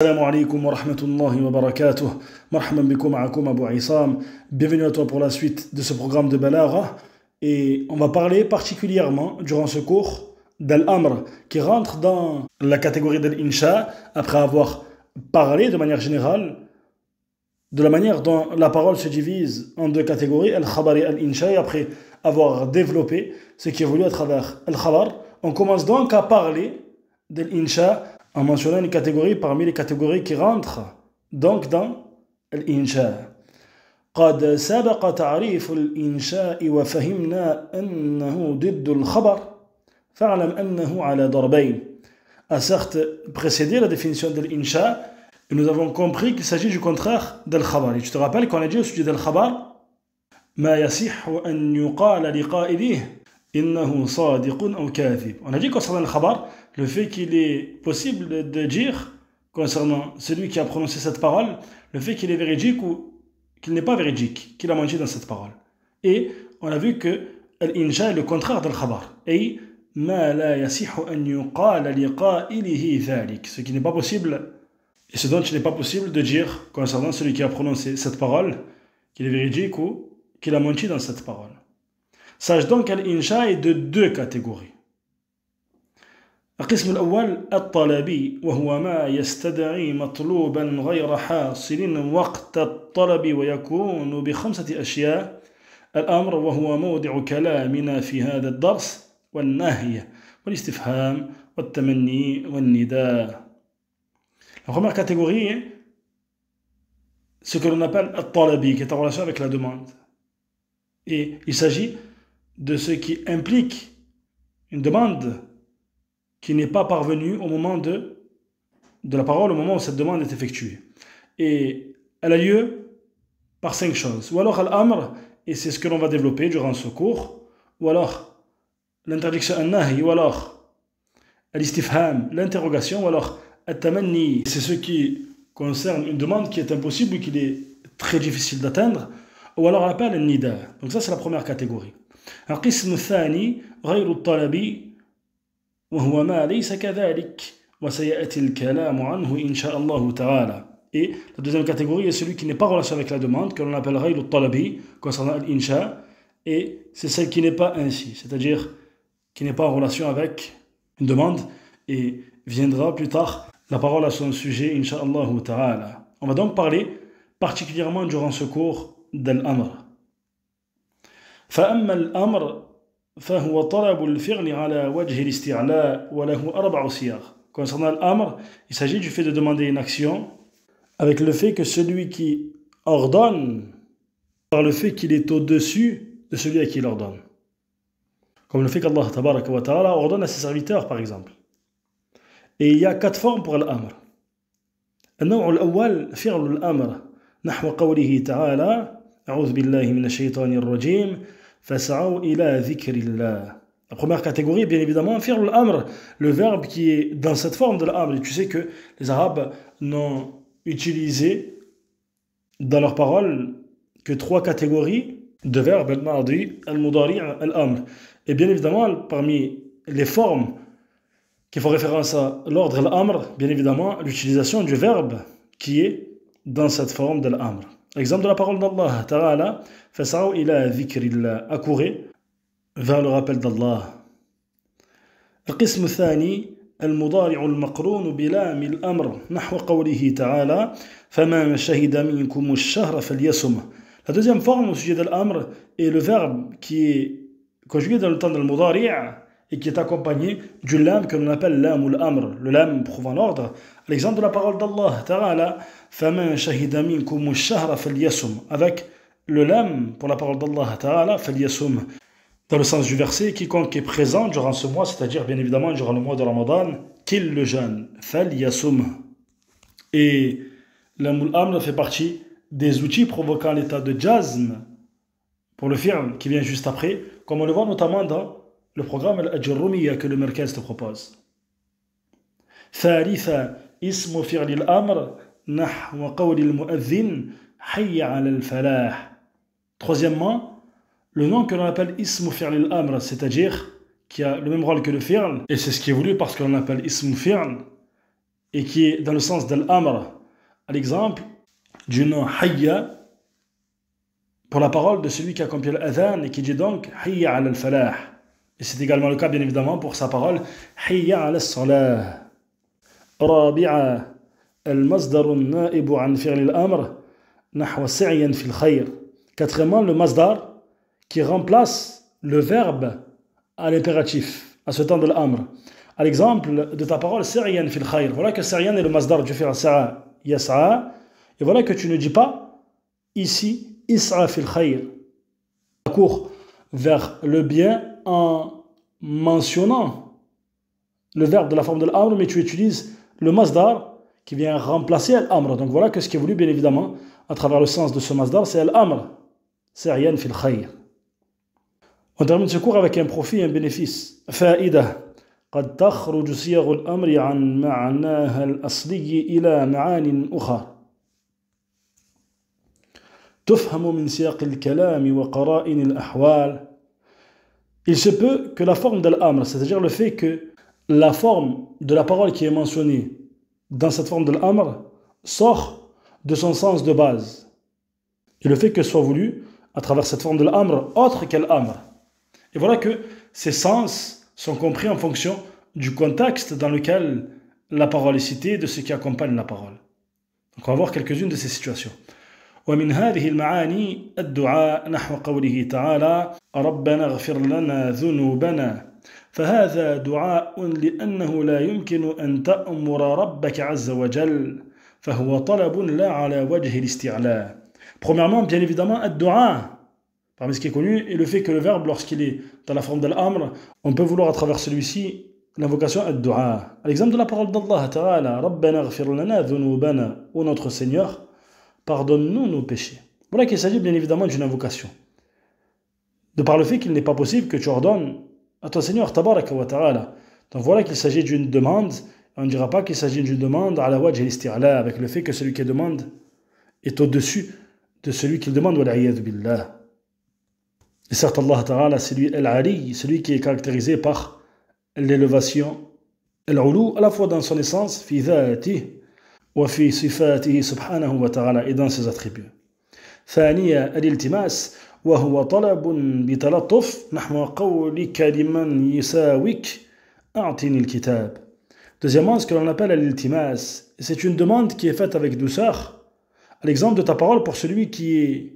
Assalamu alaikum wa rahmatullahi wa barakatuh. Marhaban bikum ma'akum Abu Aissam. Bienvenue à toi pour la suite de ce programme de Balagha. Et on va parler particulièrement durant ce cours d'Al-Amr qui rentre dans la catégorie d'Al-Insha après avoir parlé de manière générale de la manière dont la parole se divise en deux catégories, Al-Khabar et Al-Insha, et après avoir développé ce qui est voulu à travers Al-Khabar. On commence donc à parler d'Al-Insha en mentionnant une catégorie parmi les catégories qui rentrent donc dans الإنشاء. قد سبق تعريف الإنشاء وفهمنا أنه ضد الخبر فاعلم أنه على ضربين. A certes précédé la définition de l'Insha, et nous avons compris qu'il s'agit du contraire d'Al-Khabar. Et tu te rappelles qu'on a dit au sujet d'Al-Khabar ما يصح أن يقال لقائله إنه صادق أو كاذب. On a dit concernant Al-Khabar le fait qu'il est possible de dire concernant celui qui a prononcé cette parole, le fait qu'il est véridique ou qu'il n'est pas véridique, qu'il a menti dans cette parole. Et on a vu que Al-Insha est le contraire d'Al-Khabar. Et ما لا يصح أن يقال لقائله ذلك. Ce qui n'est pas possible, et ce dont il n'est pas possible de dire concernant celui qui a prononcé cette parole, qu'il est véridique ou qu'il a menti dans cette parole. Sache donc qu'Al-Insha est de deux catégories. القسم الأول الطلبي وهو ما يستدعي مطلوبا غير حاصل وقت الطلب ويكون بخمسة أشياء الأمر وهو موضع كلامنا في هذا الدرس والنهي والاستفهام والتمني والنداء. La première catégorie est ce que l'on appelle الطلبي qui est en relation avec la demande. Et il s'agit de ce qui implique une demande qui n'est pas parvenu au moment de la parole, au moment où cette demande est effectuée. Et elle a lieu par 5 choses. Ou alors al-amr, et c'est ce que l'on va développer durant ce cours, ou alors l'interdiction al-nahi, ou alors al-istifham, l'interrogation, ou alors al-tamanni, c'est ce qui concerne une demande qui est impossible ou qui est très difficile d'atteindre, ou alors on appelle al-nida. Donc ça c'est la première catégorie. القسم الثاني غير الطلبي وهو ما ليس كذلك وسيأتي الكلام عنه إن شاء الله تعالى. Et la deuxième catégorie est celui qui n'est pas en relation avec la demande, que l'on appelle غير الطلبي concernant l'Insha, et c'est celle qui n'est pas ainsi, c'est-à-dire qui n'est pas en relation avec une demande, et viendra plus tard la parole à son sujet Inch'Allah ta'ala. On va donc parler particulièrement durant ce cours d'Al-Amr. فأما الأمر فهو طلب الفعل على وجه الاستعلاء وله 4 صيغ. Concernant l'amr, il s'agit du fait de demander une action avec le fait que celui qui ordonne par le fait qu'il est au-dessus de celui à qui il ordonne. Comme le fait qu'Allah tabaraka wa ta'ala ordonne à ses serviteurs par exemple. Et il y a 4 formes pour l'amr. النوع الأول فعل الأمر نحو قوله تعالى أعوذ بالله من الشيطان الرجيم فسعوا إلى ذكر الله. La première catégorie, bien évidemment, fi'l al-amr, le verbe qui est dans cette forme de l'amr. Et tu sais que les Arabes n'ont utilisé dans leurs paroles que 3 catégories de verbes, al-madi, al-mudari, al-amr. Et bien évidemment, parmi les formes qui font référence à l'ordre al-amr, bien évidemment, l'utilisation du verbe qui est dans cette forme de l'amr. Exemple de la parole d'Allah Ta'ala, فَسَعَوْا إِلَى ذِكْرِ اللَّهِ, accourir vers le rappel d'Allah. القسم الثاني المضارع المقرون بلام الأمر نحو قوله تعالى فَمَنْ شَهِدَ مِنْكُمُ الشَّهْرَ فَلْيَصُمْ. La deuxième forme au sujet de l'amr est le verbe qui est conjugué dans le temps de l'mudari' et qui est accompagné du lam que l'on appelle lam al-amr, le lam prouvant l'ordre. L'exemple de la parole d'Allah Ta'ala فَمَنْ شَهِدَ مِنْكُمُ الشَّهْرَ فَلْيَصُمْ, avec le lam pour la parole d'Allah Ta'ala فَلْيَصُمْ, dans le sens du verset quiconque est présent durant ce mois, c'est-à-dire bien évidemment durant le mois de Ramadan, qu'il le jeûne, فَلْيَصُمْ. Et lam al-amr fait partie des outils provoquant l'état de jazm pour le fi'l qui vient juste après, comme on le voit notamment dans le programme Al-Ajurrumiya que le Merkaz te propose. ثالثا اسم فعل الأمر نحو قول المؤذن حي على الفلاح. Troisièmement, le nom que l'on appelle ism fi'l al-amr, c'est-à-dire qui a le même rôle que le fi'l, et c'est ce qui est voulu parce qu'on l'appelle ism fi'l, et qui est dans le sens de l'amr, à l'exemple du nom hayya pour la parole de celui qui accomplit l'adhan et qui dit donc hayya ala al-falah. Et c'est également le cas bien évidemment pour sa parole hayya ala as-salah. رابعا المصدر النائب عن فعل الأمر نحو سعيا في الخير. Quatrièmement, le masdar qui remplace le verbe à l'impératif, à ce temps de l'amr. À l'exemple de ta parole sa'yan fil khayr. Voilà que sa'yan est le masdar du fi'l sa'a yas'a. Et voilà que tu ne dis pas ici is'a fil khayr. Cours vers le bien en mentionnant le verbe de la forme de l'amr, mais tu utilises le masdar qui vient remplacer l'amr. Donc voilà que ce qui est voulu bien évidemment à travers le sens de ce masdar, c'est l'amr. Sa'yan fil khayr. On termine ce cours avec un profit et un bénéfice. Fa'ida. قد تخرج صيغ الأمر عن معناها الأصلي إلى معان أخرى تفهم من سياق الكلام وقرائن الأحوال. Il se peut que la forme de l'amr, c'est-à-dire le fait que la forme de la parole qui est mentionnée dans cette forme de l'amr sort de son sens de base. Et le fait que soit voulu à travers cette forme de l'amr autre qu'elle amr. Et voilà que ces sens sont compris en fonction du contexte dans lequel la parole est citée, de ce qui accompagne la parole. Donc on va voir quelques-unes de ces situations. ومن هذه المعاني الدعاء نحو قوله تعالى ربنا اغفر لنا ذنوبنا فهذا دعاء لأنه لا يمكن أن تأمر ربك عز وجل فهو طلب لا على وجه الاستعلاء. Premièrement, bien évidemment, الدعاء parmi ce qui est connu, et le fait que le verbe, lorsqu'il est dans la forme de l'amr, on peut vouloir à travers celui-ci l'invocation ad-du'a. À l'exemple de la parole d'Allah Ta'ala, Rabbana ghfir lana dhunubana, ô notre Seigneur, pardonne-nous nos péchés. Voilà qu'il s'agit bien évidemment d'une invocation. De par le fait qu'il n'est pas possible que tu ordonnes à ton Seigneur Tabaraka wa Ta'ala. Donc voilà qu'il s'agit d'une demande, on ne dira pas qu'il s'agit d'une demande à la wajh al-isti'la, avec le fait que celui qui demande est au-dessus de celui qui demande, wal'iyadhu billah. Et certes, Allah Ta'ala, c'est lui Al-Ali, celui qui est caractérisé par l'élévation, Al-Ulu, à la fois dans son essence, fi dhatihi, wa fi sifatihi subhanahu wa ta'ala, et dans ses attributs. ثانيا الالتماس وهو طلب بتلطف نحو قولك لمن يساويك أعطني الكتاب. Deuxièmement, ce que l'on appelle l'iltimas, c'est une demande qui est faite avec douceur, à l'exemple de ta parole pour celui qui est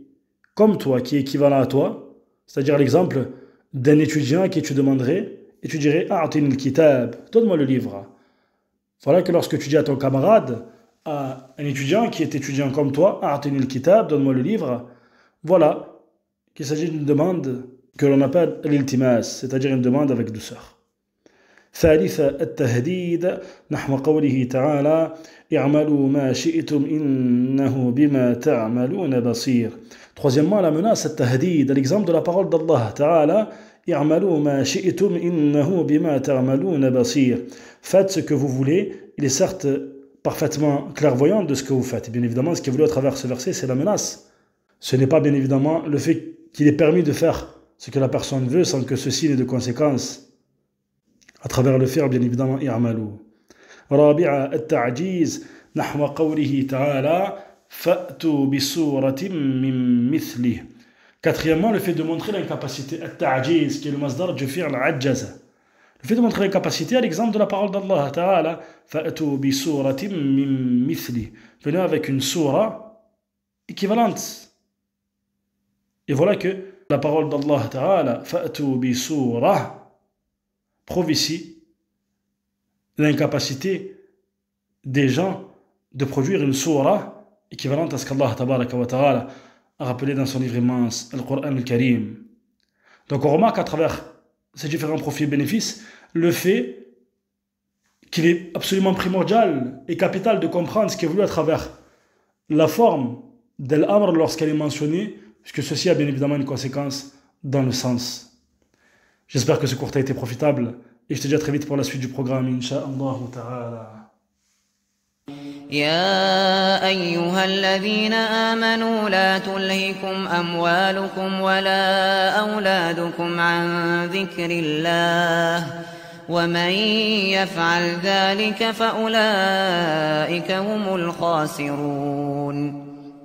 comme toi, qui est équivalent à toi. C'est-à-dire l'exemple d'un étudiant qui tu demanderais, et tu dirais « A'tini al-kitab » donne-moi le livre. Voilà que lorsque tu dis à ton camarade, à un étudiant qui est étudiant comme toi « A'tini al-kitab » donne-moi le livre. Voilà qu'il s'agit d'une demande que l'on appelle l'iltimas, c'est-à-dire une demande avec douceur. ثالثا التهديد نحو قوله تعالى اعملوا ما شئتم إنه بما تعملون بصير. Troisièmement, la menace التهديد, l'exemple de la parole d'Allah Ta'ala اعملوا ما شئتم إنه بما تعملون بصير. Faites ce que vous voulez, il est certes parfaitement clairvoyant de ce que vous faites. Bien évidemment, ce qui est voulu à travers ce verset, c'est la menace. Ce n'est pas bien évidemment le fait qu'il est permis de faire ce que la personne veut sans que ceci n'ait de conséquences. À travers le faire, bien évidemment, i'amalu. رابعا التعجيز نحو قوله تعالى فأتوا بسورة من مثله. Quatrièmement, le fait de montrer l'incapacité, التعجيز, qui est le masdar du fi'l عجز. Le fait de montrer l'incapacité à l'exemple de la parole d'Allah Ta'ala فأتوا بسورة من مثله. Venez avec une sourate équivalente. Et voilà que la parole d'Allah Ta'ala فأتوا بسورة prouve ici l'incapacité des gens de produire une sourate équivalente à ce qu'Allah Tabaraka wa Ta'ala a rappelé dans son livre immense, le Coran al-Karim. Donc on remarque à travers ces différents profits et bénéfices le fait qu'il est absolument primordial et capital de comprendre ce qui est voulu à travers la forme de l'amr lorsqu'elle est mentionnée, puisque ceci a bien évidemment une conséquence dans le sens. J'espère que ce cours t'a été profitable et je te dis à très vite pour la suite du programme, Inch'Allah Ta'ala. يا أيها الذين آمنوا لا تلهكم أموالكم ولا أولادكم عن ذكر الله ومن يفعل ذلك فأولئك هم الخاسرون